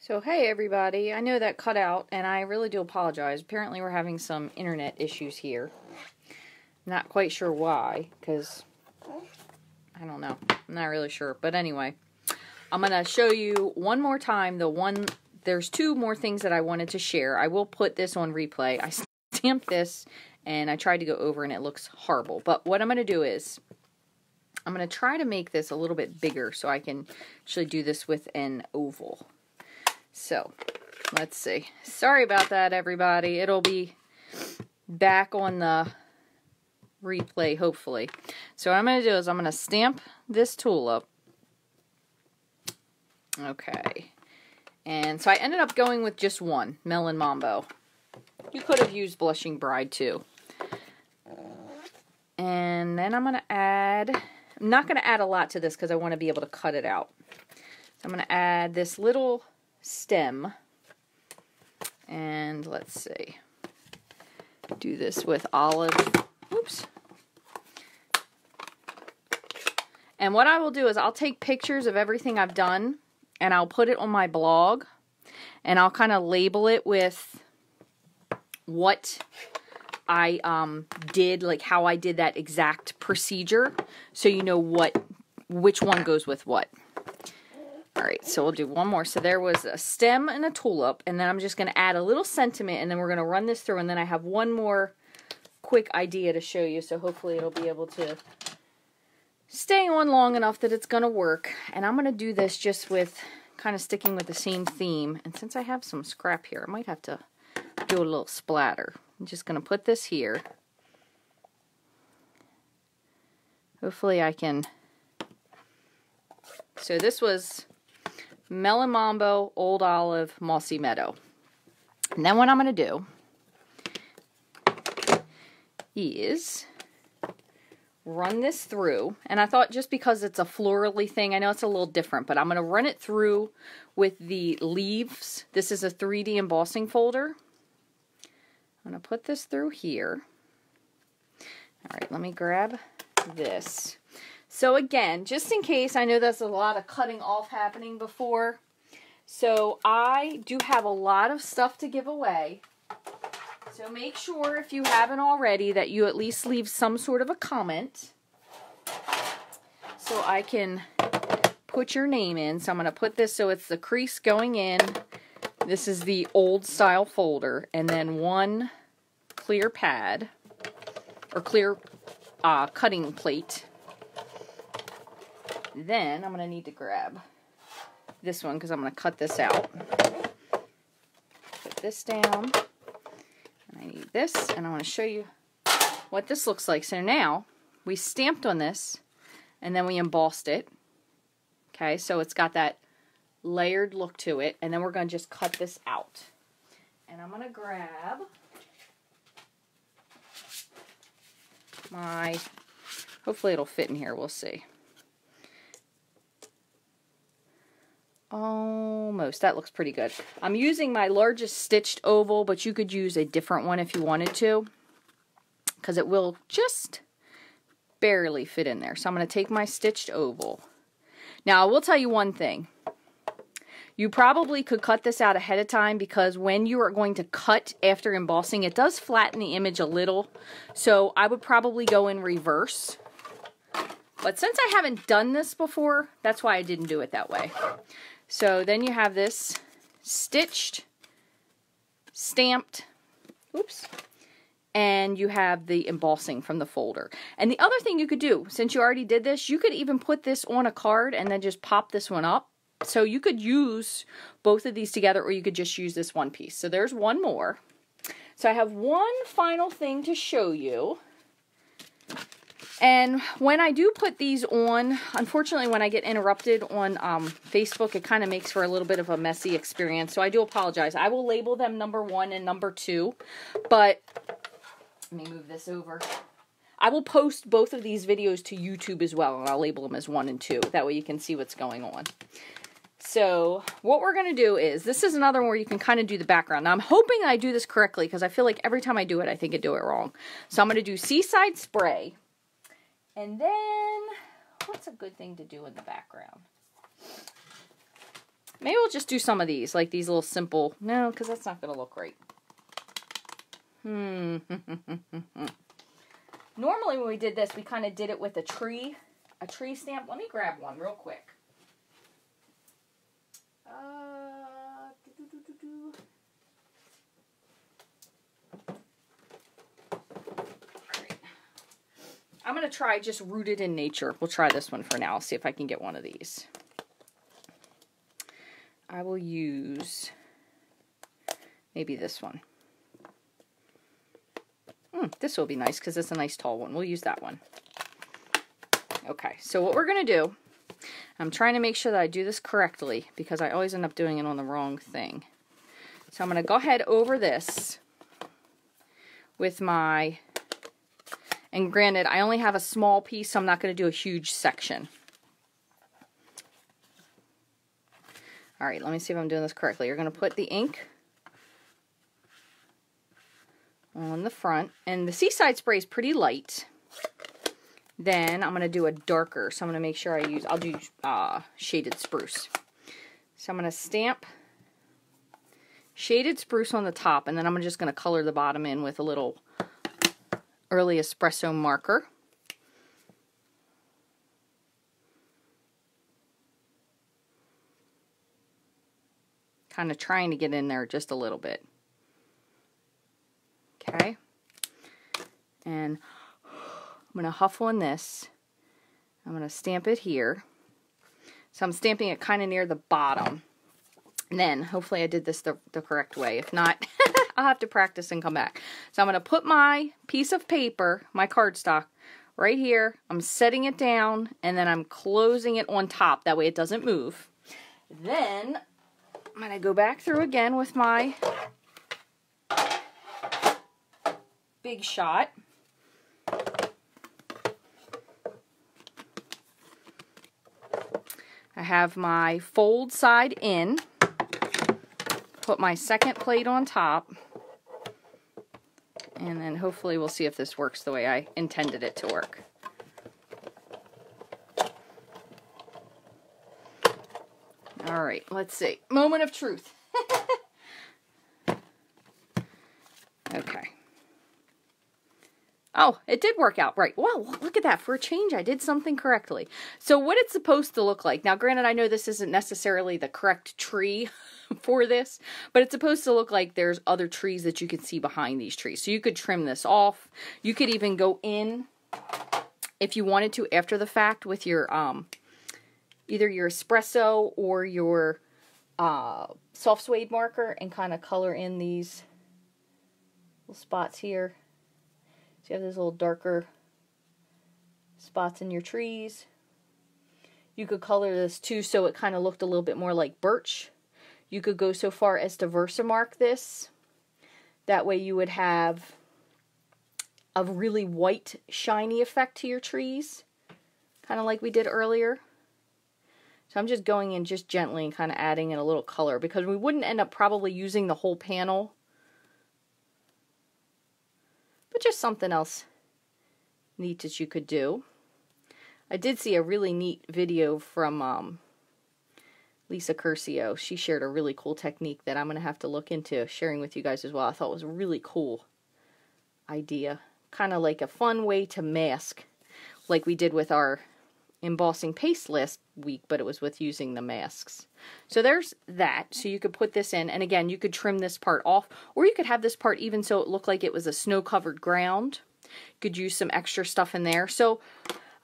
So hey everybody, I know that cut out and I really do apologize. Apparently we're having some internet issues here. Not quite sure why, because I don't know. I'm not really sure. But anyway, I'm going to show you one more time there's two more things that I wanted to share. I will put this on replay. I stamped this and I tried to go over and it looks horrible. But what I'm going to do is I'm going to try to make this a little bit bigger so I can actually do this with an oval. So, let's see. Sorry about that, everybody. It'll be back on the replay, hopefully. So what I'm going to do is I'm going to stamp this tulip. Okay. And so I ended up going with just one, Melon Mambo. You could have used Blushing Bride, too. And then I'm going to add... I'm not going to add a lot to this because I want to be able to cut it out. So I'm going to add this little stem, and let's see, do this with olive, oops, and what I will do is I'll take pictures of everything I've done and I'll put it on my blog and I'll kind of label it with what I did, like how I did that exact procedure, so you know which one goes with what. Alright, so we'll do one more. So there was a stem and a tulip, and then I'm just going to add a little sentiment, and then we're going to run this through, and then I have one more quick idea to show you, so hopefully it'll be able to stay on long enough that it's going to work. And I'm going to do this just with kind of sticking with the same theme, and since I have some scrap here, I might have to do a little splatter. I'm just going to put this here. Hopefully I can... So this was Melon Mambo, Old Olive, Mossy Meadow. And then what I'm going to do is run this through. And I thought just because it's a florally thing, I know it's a little different, but I'm going to run it through with the leaves. This is a 3D embossing folder. I'm going to put this through here. Alright, let me grab this. So again, just in case, I know there's a lot of cutting off happening before. So I do have a lot of stuff to give away. So make sure, if you haven't already, that you at least leave some sort of a comment so I can put your name in. So I'm going to put this so it's the crease going in. This is the old style folder. And then one clear pad, or clear cutting plate. Then I'm going to need to grab this one because I'm going to cut this out. Put this down. And I need this, and I want to show you what this looks like. So now we stamped on this and then we embossed it. Okay, so it's got that layered look to it, and then we're going to just cut this out. And I'm going to grab my, hopefully it'll fit in here, we'll see. Almost. That looks pretty good. I'm using my largest stitched oval, but you could use a different one if you wanted to, because it will just barely fit in there. So I'm going to take my stitched oval. Now, I will tell you one thing. You probably could cut this out ahead of time, because when you are going to cut after embossing, it does flatten the image a little. So I would probably go in reverse. But since I haven't done this before, that's why I didn't do it that way. So then you have this stitched, stamped, oops, and you have the embossing from the folder. And the other thing you could do, since you already did this, you could even put this on a card and then just pop this one up. So you could use both of these together, or you could just use this one piece. So there's one more. So I have one final thing to show you. And when I do put these on, unfortunately when I get interrupted on Facebook, it kind of makes for a little bit of a messy experience. So I do apologize. I will label them number 1 and number 2. But, let me move this over. I will post both of these videos to YouTube as well, and I'll label them as 1 and 2. That way you can see what's going on. So what we're going to do is, this is another one where you can kind of do the background. Now I'm hoping I do this correctly, because I feel like every time I do it, I think I do it wrong. So I'm going to do Seaside Spray. And then, what's a good thing to do in the background? Maybe we'll just do some of these, like these little simple, no, because that's not going to look right. Normally when we did this, we kind of did it with a tree stamp. Let me grab one real quick. I'm going to try just Rooted in Nature. We'll try this one for now. See if I can get one of these. I will use maybe this one. This will be nice because it's a nice tall one. We'll use that one. Okay, so what we're going to do, I'm trying to make sure that I do this correctly because I always end up doing it on the wrong thing. So I'm going to go ahead over this with my... And granted, I only have a small piece, so I'm not going to do a huge section. All right, let me see if I'm doing this correctly. You're going to put the ink on the front. And the Seaside spray is pretty light. Then I'm going to do a darker. So I'm going to make sure I'll do Shaded Spruce. So I'm going to stamp Shaded Spruce on the top. And then I'm just going to color the bottom in with a little Early Espresso marker. Kind of trying to get in there just a little bit. Okay. And I'm going to huff on this. I'm going to stamp it here. So I'm stamping it kind of near the bottom. And then, hopefully I did this the correct way. If not, I'll have to practice and come back. So I'm going to put my piece of paper, my cardstock, right here. I'm setting it down, and then I'm closing it on top. That way it doesn't move. Then, I'm going to go back through again with my Big Shot. I have my fold side in. Put my second plate on top, and then hopefully we'll see if this works the way I intended it to work. All right, let's see. Moment of truth. Okay. Oh, it did work out right. Wow, look at that. For a change, I did something correctly. So what it's supposed to look like. Now, granted, I know this isn't necessarily the correct tree for this, but it's supposed to look like there's other trees that you can see behind these trees. So you could trim this off. You could even go in, if you wanted to, after the fact with your, either your espresso or your soft suede marker and kind of color in these little spots here. So you have these little darker spots in your trees. You could color this too so it kind of looked a little bit more like birch. You could go so far as to Versamark this. That way you would have a really white, shiny effect to your trees. Kind of like we did earlier. So I'm just going in just gently and kind of adding in a little color because we wouldn't end up probably using the whole panel. But just something else neat that you could do. I did see a really neat video from Lisa Curcio. She shared a really cool technique that I'm going to have to look into sharing with you guys as well. I thought it was a really cool idea. Kind of like a fun way to mask like we did with our embossing paste last week, but it was with using the masks. So there's that. So you could put this in, and again, you could trim this part off, or you could have this part even so it looked like it was a snow-covered ground. You could use some extra stuff in there. So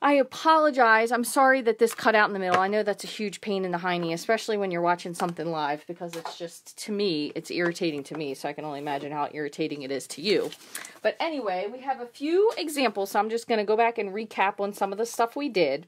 I apologize. I'm sorry that this cut out in the middle. I know that's a huge pain in the hiney, especially when you're watching something live, because it's just, to me, it's irritating to me, so I can only imagine how irritating it is to you. But anyway, we have a few examples, so I'm just going to go back and recap on some of the stuff we did.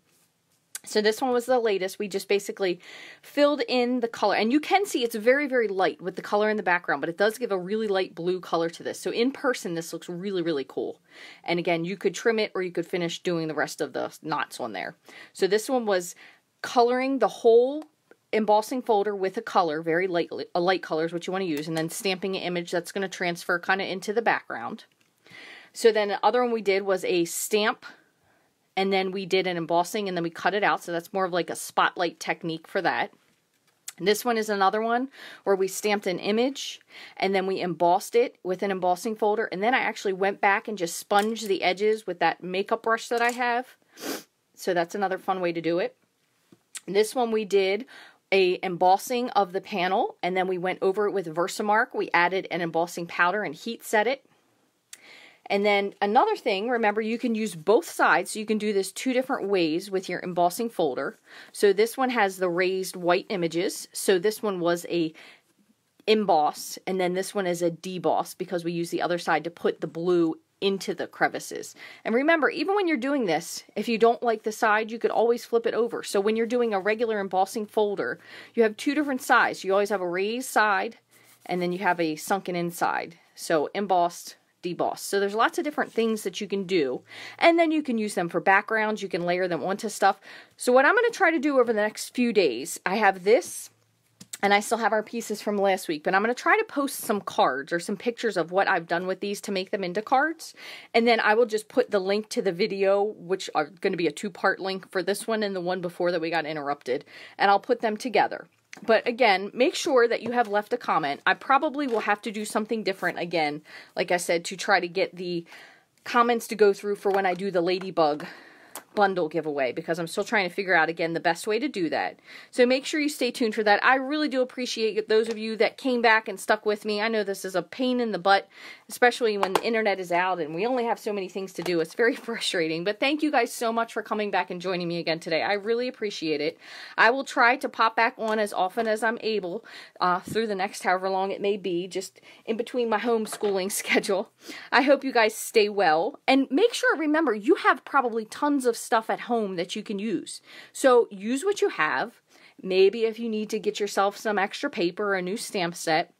So this one was the latest. We just basically filled in the color. And you can see it's very, very light with the color in the background, but it does give a really light blue color to this. So in person, this looks really, really cool. And again, you could trim it or you could finish doing the rest of the knots on there. So this one was coloring the whole embossing folder with a color, very light, a light color is what you want to use, and then stamping an image that's going to transfer kind of into the background. So then the other one we did was a stamp, and then we did an embossing, and then we cut it out, so that's more of like a spotlight technique for that. This one is another one where we stamped an image and then we embossed it with an embossing folder. And then I actually went back and just sponged the edges with that makeup brush that I have. So that's another fun way to do it. This one we did a embossing of the panel and then we went over it with Versamark. We added an embossing powder and heat set it. And then another thing, remember you can use both sides, so you can do this 2 different ways with your embossing folder. So this one has the raised white images, so this one was a emboss, and then this one is a deboss because we use the other side to put the blue into the crevices. And remember, even when you're doing this, if you don't like the side, you could always flip it over. So when you're doing a regular embossing folder, you have 2 different sides. You always have a raised side, and then you have a sunken inside. So embossed, deboss. So there's lots of different things that you can do, and then you can use them for backgrounds. You can layer them onto stuff. So what I'm going to try to do over the next few days, I have this, and I still have our pieces from last week, but I'm going to try to post some cards or some pictures of what I've done with these to make them into cards, and then I will just put the link to the video, which are going to be a 2-part link for this one and the one before that we got interrupted, and I'll put them together. But again, make sure that you have left a comment. I probably will have to do something different again, like I said, to try to get the comments to go through for when I do the Ladybug bundle giveaway, because I'm still trying to figure out again the best way to do that. So make sure you stay tuned for that. I really do appreciate those of you that came back and stuck with me. I know this is a pain in the butt, especially when the internet is out and we only have so many things to do. It's very frustrating, but thank you guys so much for coming back and joining me again today. I really appreciate it. I will try to pop back on as often as I'm able through the next however long it may be, just in between my homeschooling schedule. I hope you guys stay well, and make sure, remember, you have probably tons of stuff at home that you can use. So use what you have. Maybe if you need to get yourself some extra paper or a new stamp set,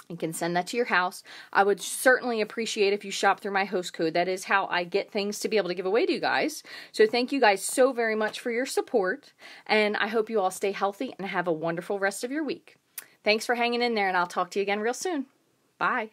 you can send that to your house. I would certainly appreciate if you shop through my host code. That is how I get things to be able to give away to you guys. So thank you guys so very much for your support, and I hope you all stay healthy and have a wonderful rest of your week. Thanks for hanging in there, and I'll talk to you again real soon. Bye.